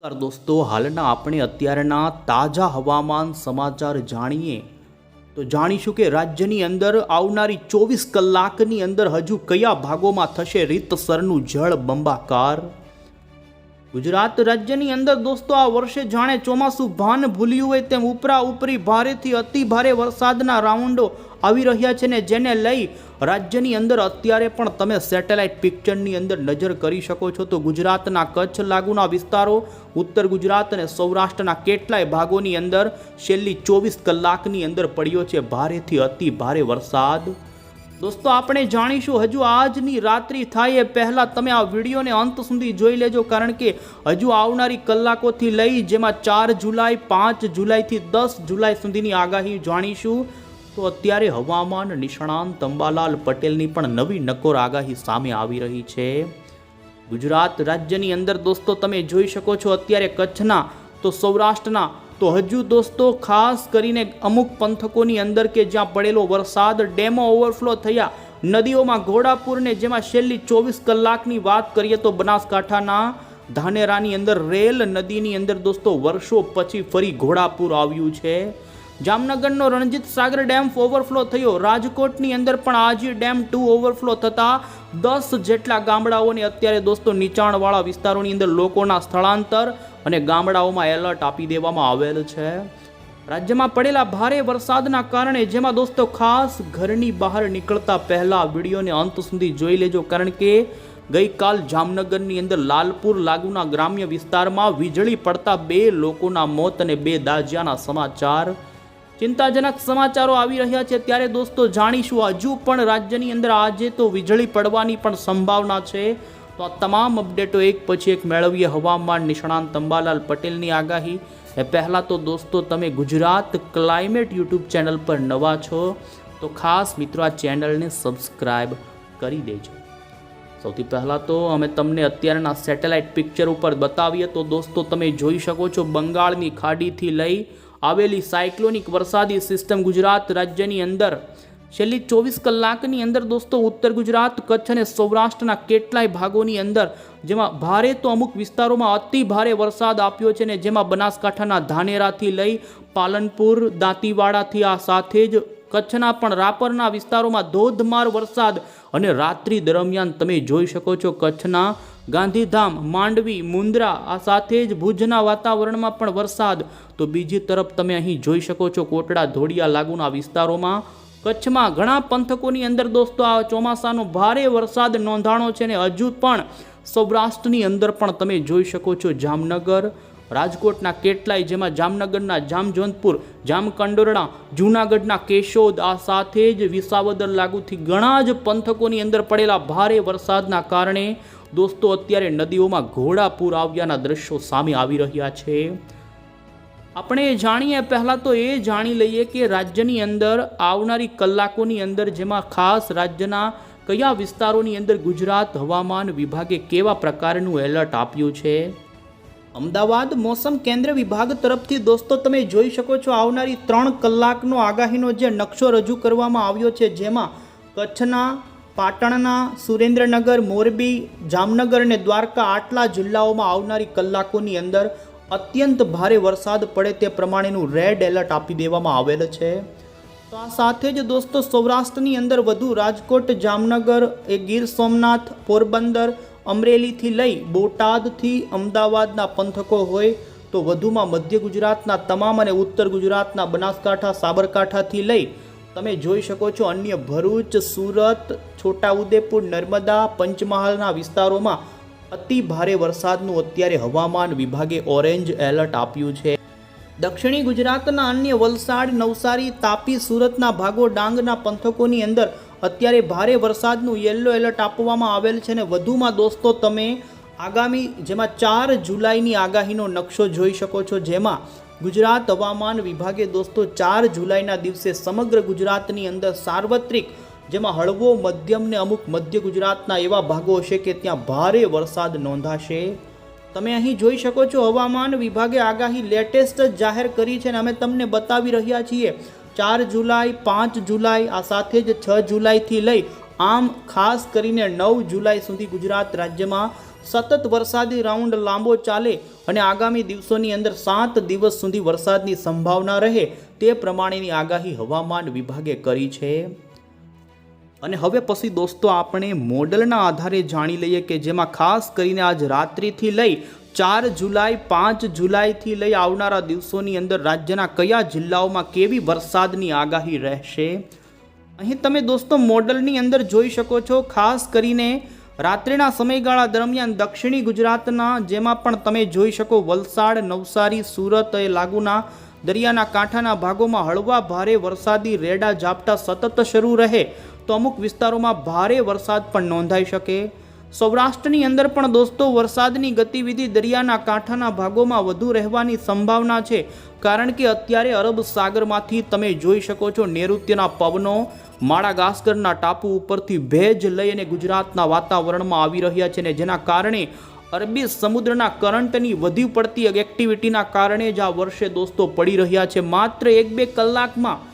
નમસ્કાર દોસ્તો, હાલના આપણે અત્યારના તાજા હવામાન સમાચાર જાણીએ તો જાણીશું કે રાજ્યની અંદર આવનારી 24 કલાકની અંદર હજુ કયા ભાગોમાં થશે રીતસરનું જળ બંબાકાર. ગુજરાત રાજ્યની અંદર દોસ્તો આ વર્ષે જાણે ચોમાસું ભાન ભૂલ્યું હોય તેમ ઉપરા ઉપરી ભારેથી અતિ ભારે વરસાદના રાઉન્ડો આવી રહ્યા છે ને જેને લઈ રાજ્યની અંદર અત્યારે પણ તમે સેટેલાઇટ પિક્ચરની અંદર નજર કરી શકો છો તો ગુજરાતના કચ્છ લાગુના વિસ્તારો, ઉત્તર ગુજરાત અને સૌરાષ્ટ્રના કેટલાય ભાગોની અંદર છેલ્લી 24 કલાકની અંદર પડ્યો છે ભારેથી અતિ ભારે વરસાદ. દોસ્તો આપણે જાણીશું હજુ આજની રાત્રિ થાય એ પહેલાં તમે આ વિડીયોને અંત સુધી જોઈ લેજો, કારણ કે હજુ આવનારી કલાકોથી લઈ જેમાં 4 જુલાઈ, 5 જુલાઈથી 10 જુલાઈ સુધીની આગાહી જાણીશું. તો અત્યારે હવામાન નિષ્ણાંત અંબાલાલ પટેલની પણ નવી નકોર આગાહી સામે આવી રહી છે. ગુજરાત રાજ્યની અંદર દોસ્તો તમે જોઈ શકો છો અત્યારે કચ્છના તો સૌરાષ્ટ્રના તો હજુ દોસ્તો ખાસ કરીને અમુક પંથકોની અંદર કે જ્યાં પડેલો વરસાદ, ડેમો ઓવરફ્લો થયા, નદીઓમાં ઘોડાપૂરને જેમાં છેલ્લી 24 કલાકની વાત કરીએ તો બનાસકાંઠાના ધાનેરાની અંદર રેલ નદીની અંદર દોસ્તો વર્ષો પછી ફરી ઘોડાપૂર આવ્યું છે. જામનગરનો રણજીત સાગર ડેમ ઓવરફ્લો થયો. રાજકોટની અંદર પણ આજી ડેમ 2 ઓવરફ્લો થતા 10 જેટલા ગામડાઓને અત્યારે દોસ્તો નીચાણવાળા વિસ્તારોની અંદર લોકોના સ્થળાંતર અને ગામડાઓમાં એલર્ટ આપી દેવામાં આવેલ છે. રાજ્યમાં પડેલા ભારે વરસાદના કારણે જેમાં દોસ્તો ખાસ ઘરની બહાર નીકળતા પહેલા વિડીયોને અંત સુધી જોઈ લેજો, કારણ કે ગઈકાલ જામનગરની અંદર લાલપુર લાગુના ગ્રામ્ય વિસ્તારમાં વીજળી પડતા 2 લોકોના મોત અને 2 દાઝ્યાના સમાચાર, ચિંતાજનક સમાચારો આવી રહ્યા છે. ત્યારે દોસ્તો જાણીશું હજુ પણ રાજ્યની અંદર આજે તો વીજળી પડવાની પણ સંભાવના છે. તો આ તમામ અપડેટો એક પછી એક મેળવીએ હવામાન નિષ્ણાંત અંબાલાલ પટેલની આગાહી. એ પહેલાં તો દોસ્તો તમે ગુજરાત ક્લાઇમેટ યુટ્યુબ ચેનલ પર નવા છો તો ખાસ મિત્રો આ ચેનલને સબસ્ક્રાઈબ કરી દેજો. સૌથી પહેલાં તો અમે તમને અત્યારના સેટેલાઇટ પિક્ચર ઉપર બતાવીએ તો દોસ્તો તમે જોઈ શકો છો બંગાળની ખાડીથી લઈ આવેલી સાયક્લોનિક વરસાદી સિસ્ટમ ગુજરાત રાજ્યની અંદર છેલ્લી 24 કલાકની અંદર દોસ્તો ઉત્તર ગુજરાત, કચ્છ અને સૌરાષ્ટ્રના કેટલાય ભાગોની અંદર જેમાં ભારે તો અમુક વિસ્તારોમાં અતિ ભારે વરસાદ આપ્યો છે ને જેમાં બનાસકાંઠાના ધાનેરાથી લઈ પાલનપુર, દાંતીવાડાથી આ સાથે જ કચ્છના પણ રાપરના વિસ્તારોમાં ધોધમાર વરસાદ અને રાત્રિ દરમિયાન તમે જોઈ શકો છો કચ્છના ગાંધીધામ, માંડવી, મુન્દ્રા આ સાથે જ ભુજના વાતાવરણમાં પણ વરસાદ. તો બીજી તરફ તમે અહીં જોઈ શકો છો કોટડા, ધોળિયા લાગુના વિસ્તારોમાં કચ્છમાં ઘણા પંથકોની અંદર દોસ્તો આ ચોમાસાનો ભારે વરસાદ નોંધાણો છે ને હજુ પણ સૌરાષ્ટ્રની અંદર પણ તમે જોઈ શકો છો જામનગર, રાજકોટના કેટલાય જેમાં જામનગરના જામજોધપુર, જામકંડોરણા, જૂનાગઢના કેશોદ આ સાથે જ વિસાવદર લાગુથી ઘણા જ પંથકોની અંદર પડેલા ભારે વરસાદના કારણે દોસ્તો અત્યારે નદીઓમાં ઘોડાપૂર આવ્યાના દ્રશ્યો સામે આવી રહ્યા છે. આપણે જાણીએ પહેલાં તો એ જાણી લઈએ કે રાજ્યની અંદર આવનારી કલાકોની અંદર જેમાં ખાસ રાજ્યના કયા વિસ્તારોની અંદર ગુજરાત હવામાન વિભાગે કેવા પ્રકારનું એલર્ટ આપ્યું છે. અમદાવાદ મોસમ કેન્દ્ર વિભાગ તરફથી દોસ્તો તમે જોઈ શકો છો આવનારી 3 કલાકનો આગાહીનો જે નકશો રજૂ કરવામાં આવ્યો છે જેમાં કચ્છના, પાટણના, સુરેન્દ્રનગર, મોરબી, જામનગર અને દ્વારકા આટલા જિલ્લાઓમાં આવનારી કલાકોની અંદર અત્યંત ભારે વરસાદ પડે તે પ્રમાણેનું રેડ એલર્ટ આપી દેવામાં આવેલ છે. તો આ સાથે જ દોસ્તો સૌરાષ્ટ્રની અંદર વધુ રાજકોટ, જામનગર, ગીર સોમનાથ, પોરબંદર, અમરેલીથી લઈ બોટાદથી અમદાવાદના પંથકો હોય તો વધુમાં મધ્ય ગુજરાતના તમામ અને ઉત્તર ગુજરાતના બનાસકાંઠા, સાબરકાંઠાથી લઈ તમે જોઈ શકો છો અન્ય ભરૂચ, સુરત, છોટાઉદેપુર, નર્મદા, પંચમહાલના વિસ્તારોમાં અતિ ભારે વરસાદનું અત્યારે હવામાન વિભાગે ઓરેન્જ એલર્ટ આપ્યું છે. દક્ષિણી ગુજરાતના અન્ય વલસાડ, નવસારી, તાપી, સુરતના ભાગો, ડાંગના પંથકોની અંદર અત્યારે ભારે વરસાદનું યલો એલર્ટ આપવામાં આવેલ છે. અને વધુમાં દોસ્તો તમે આગામી જેમાં 4 જુલાઈની આગાહીનો નકશો જોઈ શકો છો જેમાં ગુજરાત હવામાન વિભાગે દોસ્તો 4 જુલાઈના દિવસે સમગ્ર ગુજરાતની અંદર સાર્વત્રિક જેમાં હળવો, મધ્યમ ને અમુક મધ્ય ગુજરાતના એવા ભાગો હશે કે ત્યાં ભારે વરસાદ નોંધાશે. તમે અહીં જોઈ શકો છો હવામાન વિભાગે આગાહી લેટેસ્ટ જ જાહેર કરી છે અને અમે તમને બતાવી રહ્યા છીએ 4 જુલાઈ, 5 જુલાઈ આ સાથે જ 6 જુલાઈથી લઈ આમ ખાસ કરીને 9 જુલાઈ સુધી ગુજરાત રાજ્યમાં સતત વરસાદી રાઉન્ડ લાંબો ચાલે અને આગામી દિવસોની અંદર 7 દિવસ સુધી વરસાદની સંભાવના રહે તે પ્રમાણેની આગાહી હવામાન વિભાગે કરી છે। અને હવે પછી દોસ્તો આપણે મોડલના આધારે જાણી લઈએ કે જેમાં ખાસ કરીને આજ રાત્રિથી લઈ 4 જુલાઈ 5 જુલાઈથી લઈ આવનારા દિવસોની અંદર રાજ્યના કયા જિલ્લાઓમાં કેવી વરસાદની આગાહી રહેશે। અહીં તમે દોસ્તો મોડલની અંદર જોઈ શકો છો, ખાસ કરીને રાત્રિના સમયગાળા દરમિયાન દક્ષિણી ગુજરાતના જેમાં પણ તમે જોઈ શકો વલસાડ, નવસારી, સુરત એ લાગુના દરિયાના કાંઠાના ભાગોમાં હળવા ભારે વરસાદી રેડા ઝાપટા સતત શરૂ રહે તો અમુક વિસ્તારોમાં ભારે વરસાદ પણ નોંધાઈ શકે। સૌરાષ્ટ્રની અંદર પણ દોસ્તો વરસાદની ગતિવિધિ દરિયાના કાંઠાના ભાગોમાં વધુ રહેવાની સંભાવના છે, કારણ કે અત્યારે અરબ સાગરમાંથી તમે જોઈ શકો છો નૈઋત્યના પવનો માળાગાસ્કરના ટાપુ ઉપરથી ભેજ લઈ અને ગુજરાતના વાતાવરણમાં આવી રહ્યા છે, ને જેના કારણે અરબી સમુદ્રના કરંટની વધુ પડતી એક્ટિવિટીના કારણે જ આ વર્ષે દોસ્તો પડી રહ્યા છે। માત્ર 1-2 કલાકમાં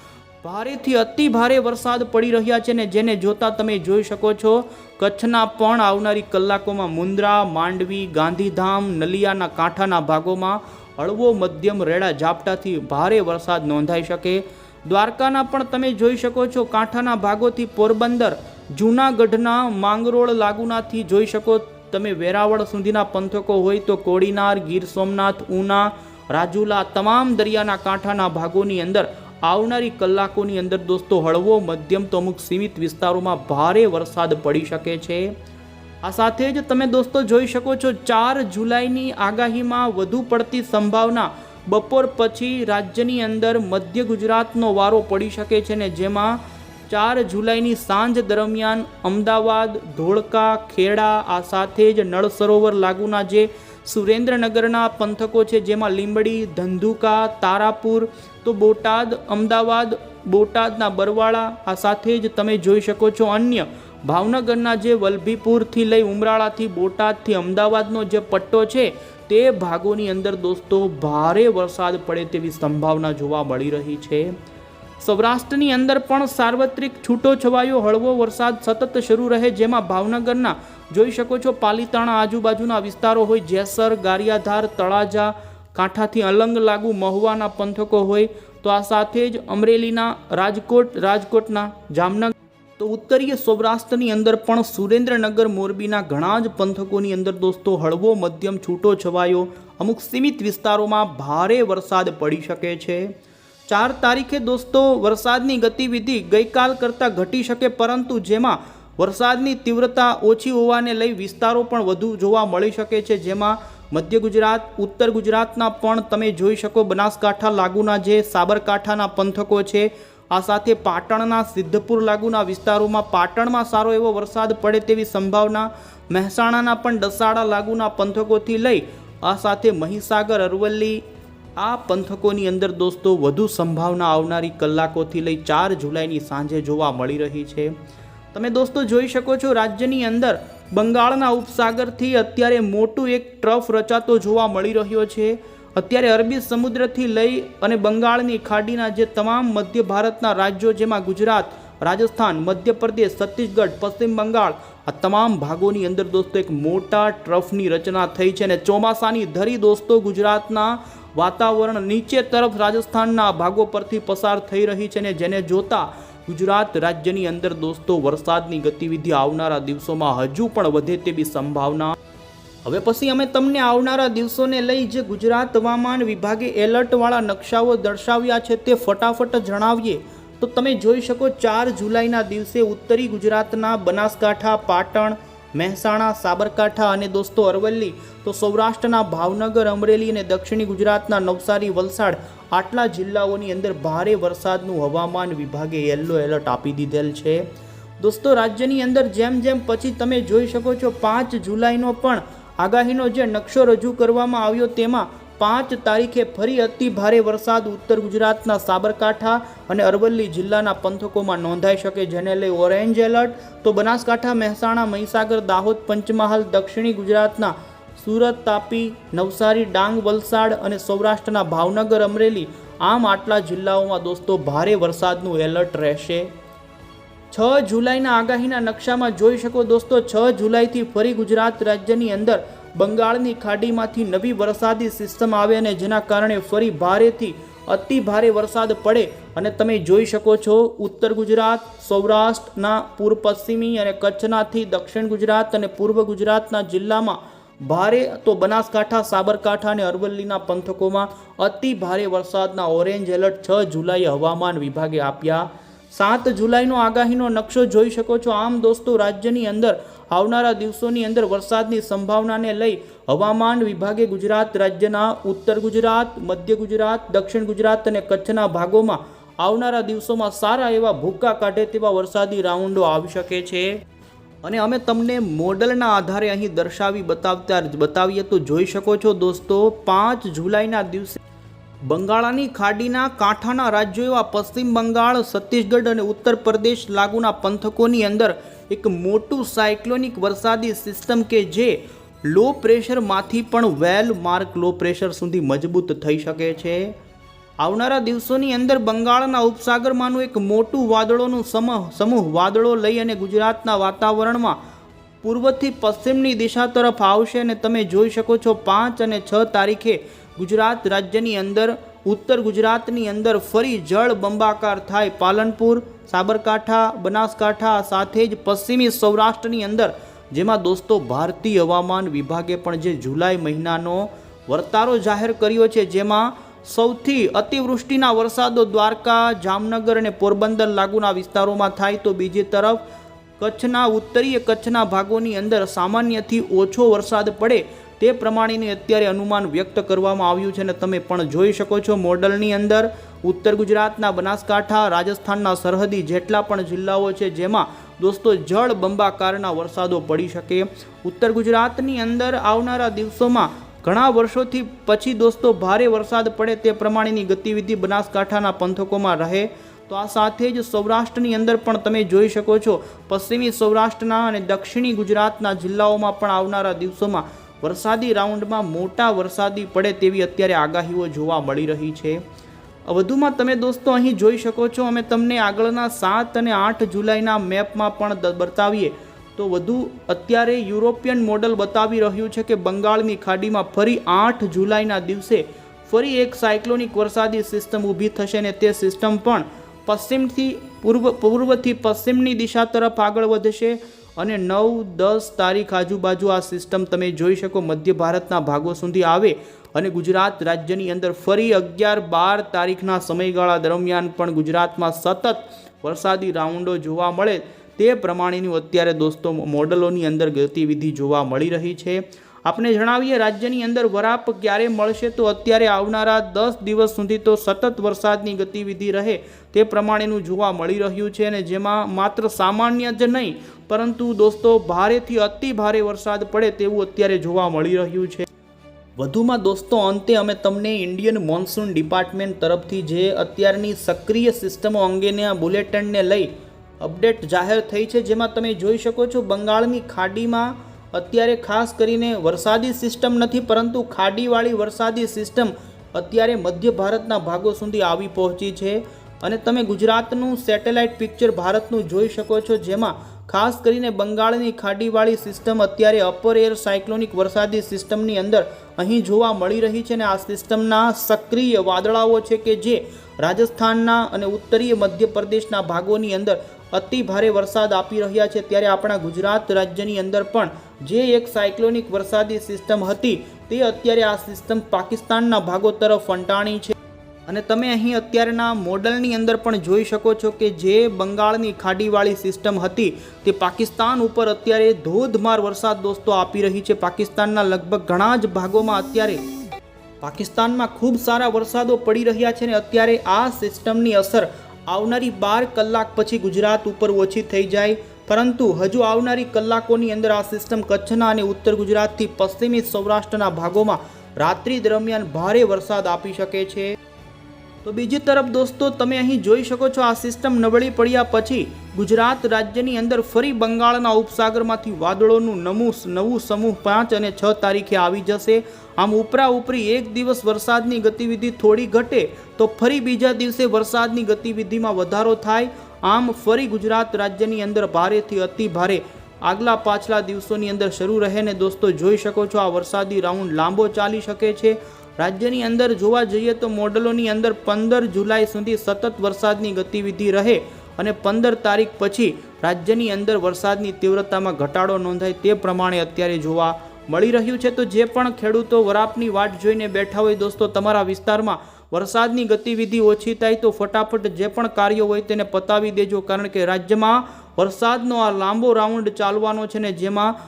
ભારેથી અતિ ભારે વરસાદ પડી રહ્યા છે, ને જેને જોતા તમે જોઈ શકો છો કચ્છના પણ આવનારી કલાકોમાં મુન્દ્રા, માંડવી, ગાંધીધામ, નલિયાના કાંઠાના ભાગોમાં હળવો મધ્યમ રેડા ઝાપટાથી ભારે વરસાદ નોંધાઈ શકે। દ્વારકાના પણ તમે જોઈ શકો છો કાંઠાના ભાગોથી પોરબંદર, જૂનાગઢના માંગરોળ લાગુનાથી જોઈ શકો તમે વેરાવળ સુધીના પંથકો હોય તો કોડીનાર, ગીર સોમનાથ, ઉના, રાજુલા તમામ દરિયાના કાંઠાના ભાગોની અંદર આવનારી કલાકોની અંદર દોસ્તો હળવો મધ્યમ તો અમુક સીમિત વિસ્તારોમાં ભારે વરસાદ પડી શકે છે। આ સાથે જ તમે દોસ્તો જોઈ શકો છો 4 જુલાઈની આગાહીમાં વધુ પડતી સંભાવના બપોર પછી રાજ્યની અંદર મધ્ય ગુજરાતનો વારો પડી શકે છે, ને જેમાં 4 જુલાઈની સાંજ દરમિયાન અમદાવાદ, ધોળકા, ખેડા આ સાથે જ નળ સરોવર લાગુના જે સુરેન્દ્રનગરના પંથકો છે જેમાં લીંબડી, ધંધુકા, તારાપુર તો બોટાદ, અમદાવાદ, બોટાદના બરવાળા આ સાથે જ તમે જોઈ શકો છો અન્ય ભાવનગરના જે વલભીપુરથી લઈ ઉમરાળાથી બોટાદથી અમદાવાદનો જે પટ્ટો છે તે ભાગોની અંદર દોસ્તો ભારે વરસાદ પડે તેવી સંભાવના જોવા મળી રહી છે। સૌરાષ્ટ્રની અંદર પણ સાર્વત્રિક છૂટો છવાયો હળવો વરસાદ સતત શરૂ રહે, જેમાં ભાવનગરના જોઈ શકો છો પાલીતાણા આજુબાજુના વિસ્તારો હોય, જેસર, ગારિયાધાર, તળાજા, કાંઠાથી અલંગ લાગુ મહુવાના પંથકો હોય તો આ સાથે જ અમરેલીના રાજકોટના જામનગર તો ઉત્તરીય સૌરાષ્ટ્રની અંદર પણ સુરેન્દ્રનગર, મોરબીના ઘણા જ પંથકોની અંદર દોસ્તો હળવો મધ્યમ છૂટો છવાયો અમુક સીમિત વિસ્તારોમાં ભારે વરસાદ પડી શકે છે। 4 તારીખે દોસ્તો વરસાદની ગતિવિધિ ગઈકાલ કરતાં ઘટી શકે, પરંતુ જેમાં વરસાદની તીવ્રતા ઓછી હોવાને લઈ વિસ્તારો પણ વધુ જોવા મળી શકે છે, જેમાં મધ્ય ગુજરાત, ઉત્તર ગુજરાતના પણ તમે જોઈ શકો બનાસકાંઠા લાગુના જે સાબરકાંઠાના પંથકો છે, આ સાથે પાટણના સિદ્ધપુર લાગુના વિસ્તારોમાં પાટણમાં સારો એવો વરસાદ પડે તેવી સંભાવના, મહેસાણાના પણ દસાડા લાગુના પંથકોથી લઈ આ સાથે મહીસાગર, અરવલ્લી આ પંથકોની અંદર દોસ્તો વધુ સંભાવના આવનારી કલાકોથી લઈ 4 જુલાઈની સાંજે જોવા મળી રહી છે। તમે દોસ્તો જોઈ શકો છો રાજ્યની અંદર બંગાળના ઉપસાગરથી અત્યારે મોટું એક ટ્રફ રચાતો જોવા મળી રહ્યો છે। અત્યારે અરબી સમુદ્રથી લઈ અને બંગાળની ખાડીના જે તમામ મધ્ય ભારતના રાજ્યો જેમાં ગુજરાત, રાજસ્થાન, મધ્યપ્રદેશ, છત્તીસગઢ, પશ્ચિમ બંગાળ આ તમામ ભાગોની અંદર દોસ્તો એક મોટા ટ્રફની રચના થઈ છે, અને ચોમાસાની ધરી દોસ્તો ગુજરાતના વાતાવરણ નીચે તરફ રાજસ્થાનના ભાગો પરથી પસાર થઈ રહી છે, ને જેને જોતા ગુજરાત રાજ્યની અંદર દોસ્તો વરસાદની ગતિવિધિ આવનારા દિવસોમાં હજુ પણ વધે તેવી સંભાવના। હવે પછી અમે તમને આવનારા દિવસોને લઈ જે ગુજરાત હવામાન વિભાગે એલર્ટવાળા નકશાઓ દર્શાવ્યા છે તે ફટાફટ જણાવીએ તો તમે જોઈ શકો 4 જુલાઈના દિવસે ઉત્તરી ગુજરાતના બનાસકાંઠા, પાટણ, મહેસાણા, સાબરકાંઠા અને દોસ્તો અરવલ્લી તો સૌરાષ્ટ્રના ભાવનગર, અમરેલી અને દક્ષિણી ગુજરાતના નવસારી, વલસાડ આટલા જિલ્લાઓની અંદર ભારે વરસાદનું હવામાન વિભાગે યલો એલર્ટ આપી દીધેલ છે। દોસ્તો રાજ્યની અંદર જેમ જેમ પછી તમે જોઈ શકો છો 5 જુલાઈનો પણ આગાહીનો જે નકશો રજૂ કરવામાં આવ્યો તેમાં 5 તારીખે ફરી અતિ ભારે વરસાદ ઉત્તર ગુજરાતના સાબરકાંઠા અને અરવલ્લી જિલ્લાના પંથકોમાં નોંધાઈ શકે, જેને લઈ ઓરેન્જ એલર્ટ તો બનાસકાંઠા, મહેસાણા, મહીસાગર, દાહોદ, પંચમહાલ, દક્ષિણી ગુજરાતના સુરત, તાપી, નવસારી, ડાંગ, વલસાડ અને સૌરાષ્ટ્રના ભાવનગર, અમરેલી આમ આટલા જિલ્લાઓમાં દોસ્તો ભારે વરસાદનું એલર્ટ રહેશે। 6 જુલાઈના આગાહીના નકશામાં જોઈ શકો દોસ્તો, 6 જુલાઈથી ફરી ગુજરાત રાજ્યની અંદર બંગાળની ખાડીમાંથી નવી વરસાદી સિસ્ટમ આવે અને જેના કારણે ફરી ભારેથી અતિ ભારે વરસાદ પડે અને તમે જોઈ શકો છો ઉત્તર ગુજરાત, સૌરાષ્ટ્રના પૂર્વ પશ્ચિમી અને કચ્છનાથી દક્ષિણ ગુજરાત અને પૂર્વ ગુજરાતના જિલ્લામાં ભારે, તો બનાસકાંઠા, સાબરકાંઠા અને અરવલ્લીના પંથકોમાં અતિ ભારે વરસાદના ઓરેન્જ એલર્ટ 6 જુલાઈએ હવામાન વિભાગે આપ્યા. 7 જુલાઈનો આગાહીનો નકશો જોઈ શકો છો. આમ દોસ્તો, રાજ્યની અંદર આવનારા દિવસોની અંદર વરસાદની સંભાવનાને લઈ હવામાન વિભાગે ગુજરાત રાજ્યના ઉત્તર ગુજરાત, મધ્ય ગુજરાત, દક્ષિણ ગુજરાત અને કચ્છના ભાગોમાં આવનારા દિવસોમાં સારા એવા ભૂક્કા કાઢે તેવા વરસાદી રાઉન્ડો આવી શકે છે. અને અમે તમને મોડલના આધારે અહીં દર્શાવી બતાવીએ તો જોઈ શકો છો દોસ્તો, 5 જુલાઈના દિવસે બંગાળની ખાડીના કાંઠાના રાજ્યો એવા પશ્ચિમ બંગાળ, છત્તીસગઢ અને ઉત્તર પ્રદેશ લાગુના પંથકોની અંદર એક મોટું સાયક્લોનિક વરસાદી સિસ્ટમ કે જે લો પ્રેશરમાંથી પણ વેલ માર્ક લો પ્રેશર સુધી મજબૂત થઈ શકે છે. આવનારા દિવસોની અંદર બંગાળના ઉપસાગરમાંનું એક મોટું વાદળોનું સમૂહ વાદળો લઈ અને ગુજરાતના વાતાવરણમાં પૂર્વથી પશ્ચિમની દિશા તરફ આવશે અને તમે જોઈ શકો છો 5 અને 6 તારીખે ગુજરાત રાજ્યની અંદર, ઉત્તર ગુજરાતની અંદર ફરી જળ બંબાકાર થાય. પાલનપુર, સાબરકાંઠા, બનાસકાંઠા સાથે જ પશ્ચિમી સૌરાષ્ટ્રની અંદર, જેમાં દોસ્તો ભારતીય હવામાન વિભાગે પણ જે જુલાઈ મહિનાનો વર્તારો જાહેર કર્યો છે, જેમાં સૌથી અતિવૃષ્ટિના વરસાદો દ્વારકા, જામનગર અને પોરબંદર લાગુના વિસ્તારોમાં થાય, તો બીજી તરફ કચ્છના ઉત્તરીય કચ્છના ભાગોની અંદર સામાન્યથી ઓછો વરસાદ પડે તે પ્રમાણેની અત્યારે અનુમાન વ્યક્ત કરવામાં આવ્યું છે. અને તમે પણ જોઈ શકો છો મોડલની અંદર ઉત્તર ગુજરાતના બનાસકાંઠા, રાજસ્થાનના સરહદી જેટલા પણ જિલ્લાઓ છે જેમાં દોસ્તો જળ બંબાકારના વરસાદો પડી શકે. ઉત્તર ગુજરાતની અંદર આવનારા દિવસોમાં ઘણા વર્ષોથી પછી દોસ્તો ભારે વરસાદ પડે તે પ્રમાણેની ગતિવિધિ બનાસકાંઠાના પંથકોમાં રહે. તો આ સાથે જ સૌરાષ્ટ્રની અંદર પણ તમે જોઈ શકો છો પશ્ચિમી સૌરાષ્ટ્રના અને દક્ષિણી ગુજરાતના જિલ્લાઓમાં પણ આવનારા દિવસોમાં વરસાદી રાઉન્ડમાં મોટા વરસાદી પડે તેવી અત્યારે આગાહીઓ જોવા મળી રહી છે. વધુમાં તમે દોસ્તો અહીં જોઈ શકો છો, અમે તમને આગળના 7 અને 8 જુલાઈના મેપમાં પણ બતાવીએ તો વધુ અત્યારે યુરોપિયન મોડલ બતાવી રહ્યું છે કે બંગાળની ખાડીમાં ફરી 8 જુલાઈના દિવસે ફરી એક સાયક્લોનિક વરસાદી સિસ્ટમ ઊભી થશે અને તે સિસ્ટમ પણ પશ્ચિમથી પૂર્વથી પશ્ચિમની દિશા તરફ આગળ વધશે અને 9-10 તારીખ આજુબાજુ આ સિસ્ટમ તમે જોઈ શકો મધ્ય ભારતના ભાગો સુધી આવે અને ગુજરાત રાજ્યની અંદર ફરી 11-12 તારીખના સમયગાળા દરમિયાન પણ ગુજરાતમાં સતત વરસાદી રાઉન્ડો જોવા મળે તે પ્રમાણેનું અત્યારે દોસ્તો મોડલોની અંદર ગતિવિધિ જોવા મળી રહી છે. આપણે જણાવીએ રાજ્યની અંદર વરાપ ક્યારે મળશે, તો અત્યારે આવનારા 10 દિવસ સુધી તો સતત વરસાદની ગતિવિધિ રહે તે પ્રમાણેનું જોવા મળી રહ્યું છે અને જેમાં માત્ર સામાન્ય જ નહીં પરંતુ દોસ્તો ભારેથી અતિ ભારે વરસાદ પડે તેવું અત્યારે જોવા મળી રહ્યું છે. વધુમાં દોસ્તો અંતે અમે તમને ઇન્ડિયન મોન્સૂન ડિપાર્ટમેન્ટ તરફથી જે અત્યારની સક્રિય સિસ્ટમો અંગેના બુલેટિનને લઈ અપડેટ જાહેર થઈ છે, જેમાં તમે જોઈ શકો છો બંગાળની ખાડીમાં અત્યારે ખાસ કરીને વરસાદી સિસ્ટમ નથી પરંતુ ખાડીવાળી વરસાદી સિસ્ટમ અત્યારે મધ્ય ભારતના ભાગો સુધી આવી પહોંચી છે અને તમે ગુજરાતનું સેટેલાઇટ પિક્ચર ભારતનું જોઈ શકો છો, જેમાં ખાસ કરીને બંગાળની ખાડીવાળી સિસ્ટમ અત્યારે અપર એર સાયક્લોનિક વરસાદી સિસ્ટમની અંદર અહીં જોવા મળી રહી છે અને આ સિસ્ટમના સક્રિય વાદળાઓ છે કે જે રાજસ્થાનના અને ઉત્તરીય મધ્યપ્રદેશના ભાગોની અંદર અતિ ભારે વરસાદ આપી રહ્યા છે. ત્યારે આપણા ગુજરાત રાજ્યની અંદર પણ જે એક સાયક્લોનિક વરસાદી સિસ્ટમ હતી તે અત્યારે આ સિસ્ટમ પાકિસ્તાનના ભાગો તરફ ફંટાણી છે અને તમે અહીં અત્યારના મોડલની અંદર પણ જોઈ શકો છો કે જે બંગાળની ખાડીવાળી સિસ્ટમ હતી તે પાકિસ્તાન ઉપર અત્યારે ધોધમાર વરસાદ દોસ્તો આપી રહી છે. પાકિસ્તાનના લગભગ ઘણા જ ભાગોમાં અત્યારે પાકિસ્તાનમાં ખૂબ સારા વરસાદો પડી રહ્યા છે અને અત્યારે આ સિસ્ટમની અસર આવનારી 12 કલાક પછી ગુજરાત ઉપર ઓછી થઈ જાય, પરંતુ હજુ આવનારી કલાકોની અંદર આ સિસ્ટમ કચ્છના અને ઉત્તર ગુજરાતથી પશ્ચિમી સૌરાષ્ટ્રના ભાગોમાં રાત્રિ દરમિયાન ભારે વરસાદ આપી શકે છે. તો બીજી તરફ દોસ્તો તમે અહીં જોઈ શકો છો આ સિસ્ટમ નબળી પડ્યા પછી ગુજરાત રાજ્યની અંદર ફરી બંગાળના ઉપસાગરમાંથી વાદળોનું નવું સમૂહ 5 અને 6 તારીખે આવી જશે. આમ ઉપરી એક દિવસ વરસાદની ગતિવિધિ થોડી ઘટે તો ફરી બીજા દિવસે વરસાદની ગતિવિધિમાં વધારો થાય આમ ફરી ગુજરાત રાજ્યની અંદર ભારેથી અતિ ભારે આગલા પાછલા દિવસોની અંદર શરૂ રહે ને દોસ્તો જોઈ શકો છો આ વરસાદી રાઉન્ડ લાંબો ચાલી શકે છે. રાજ્યની અંદર જોવા જઈએ તો મોડલોની અંદર 15 જુલાઈ સુધી સતત વરસાદની ગતિવિધિ રહે અને 15 તારીખ પછી રાજ્યની અંદર વરસાદની તીવ્રતામાં ઘટાડો નોંધાય તે પ્રમાણે અત્યારે જોવા મળી રહ્યું છે. તો જે પણ ખેડૂતો વરાપની વાટ જોઈને બેઠા હોય દોસ્તો, તમારા વિસ્તારમાં વરસાદની ગતિવિધિ ઓછી થાય તો ફટાફટ જે પણ કાર્યો હોય તેને પતાવી દેજો, કારણ કે રાજ્યમાં વરસાદનો આ લાંબો રાઉન્ડ ચાલવાનો છે ને જેમાં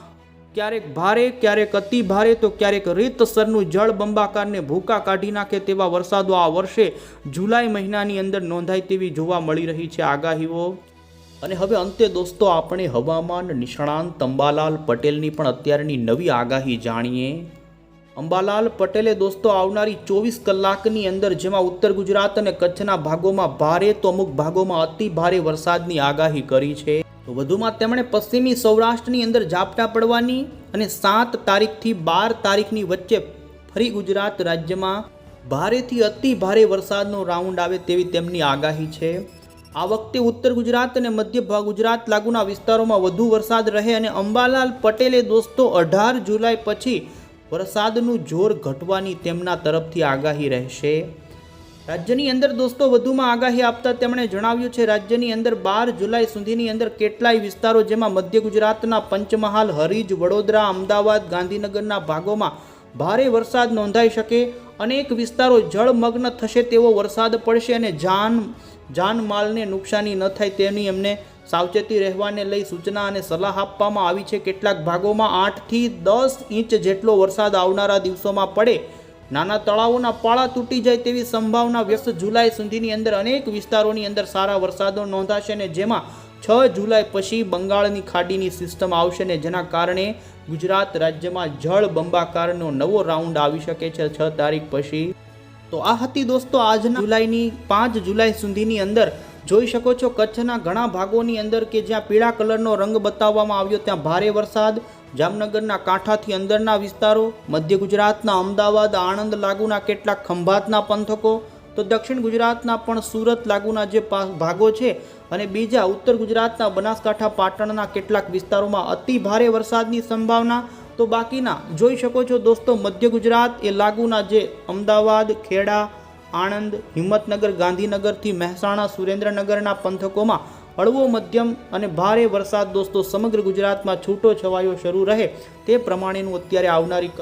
ક્યારેક ભારે, ક્યારેક અતિ ભારે તો ક્યારેક રીતસરનું જળ બંબાકારને ભૂકા કાઢી નાખે તેવા વરસાદો આ વર્ષે જુલાઈ મહિનાની અંદર નોંધાય તેવી જોવા મળી રહી છે આગાહીઓ. અને હવે અંતે દોસ્તો આપણે હવામાન નિષ્ણાંત અંબાલાલ પટેલની પણ અત્યારની નવી આગાહી જાણીએ. અંબાલાલ પટેલે દોસ્તો આવનારી 24 કલાકની અંદર જેમાં ઉત્તર ગુજરાત અને કચ્છના ભાગોમાં ભારે તો અમુક ભાગોમાં અતિ ભારે વરસાદની આગાહી કરી છે. તો વધુમાં તેમણે પશ્ચિમી સૌરાષ્ટ્રની અંદર ઝાપટા પડવાની અને 7 તારીખથી 12 તારીખની વચ્ચે ફરી ગુજરાત રાજ્યમાં ભારેથી અતિ ભારે વરસાદનો રાઉન્ડ આવે તેવી તેમની આગાહી છે. આ વખતે ઉત્તર ગુજરાત અને મધ્ય ગુજરાત લાગુના વિસ્તારોમાં વધુ વરસાદ રહે અને અંબાલાલ પટેલે દોસ્તો 18 જુલાઈ પછી વરસાદનું જોર ઘટવાની તેમના તરફથી આગાહી રહેશે. રાજ્યની અંદર દોસ્તો વધુમાં આગાહી આપતા તેમણે જણાવ્યું છે રાજ્યની અંદર 12 જુલાઈ સુધીની અંદર કેટલાય વિસ્તારો જેમાં મધ્ય ગુજરાતના પંચમહાલ, હરીજ, વડોદરા, અમદાવાદ, ગાંધીનગરના ભાગોમાં ભારે વરસાદ નોંધાઈ શકે. અનેક વિસ્તારો જળમગ્ન થશે તેવો વરસાદ પડશે અને જાનમાલને નુકસાની ન થાય તેની એમને સાવચેતી રહેવાને લઈ સૂચના અને સલાહ આપવામાં આવી છે. કેટલાક ભાગોમાં 8 થી 10 ઇંચ જેટલો વરસાદ આવનારા દિવસોમાં પડે, નાના તળાવોના પાળા તૂટી જાય તેવી સંભાવના વ્યસ્ત. જુલાઈ સુધીની અંદર અનેક વિસ્તારોની અંદર સારા વરસાદો નોંધાશે અને જેમાં 6 જુલાઈ પછી બંગાળની ખાડીની સિસ્ટમ આવશે ને જેના કારણે ગુજરાત રાજ્યમાં જળ બંબાકારનો નવો રાઉન્ડ આવી શકે છે 6 તારીખ પછી. તો આ હતી દોસ્તો આજના જુલાઈની 5 જુલાઈ સુધીની અંદર જોઈ શકો છો કચ્છના ઘણા ભાગોની અંદર કે જ્યાં પીળા કલરનો રંગ બતાવવામાં આવ્યો ત્યાં ભારે વરસાદ, જામનગરના કાંઠાથી અંદરના વિસ્તારો, મધ્ય ગુજરાતના અમદાવાદ, આણંદ લાગુના કેટલાક ખંભાતના પંથકો, તો દક્ષિણ ગુજરાતના પણ સુરત લાગુના જે ભાગો છે અને બીજા ઉત્તર ગુજરાતના બનાસકાંઠા, પાટણના કેટલાક વિસ્તારોમાં અતિ ભારે વરસાદની સંભાવના. તો બાકીના જોઈ શકો છો દોસ્તો મધ્ય ગુજરાત એ લાગુના જે અમદાવાદ, ખેડા, આણંદ, હિંમતનગર, ગાંધીનગરથી મહેસાણા, સુરેન્દ્રનગરના પંથકોમાં હળવો મધ્યમ અને ભારે વરસાદ દોસ્તો સમગ્ર ગુજરાતમાં છૂટો છવાયો શરૂ રહે તે પ્રમાણેનું અત્યારે આવનારી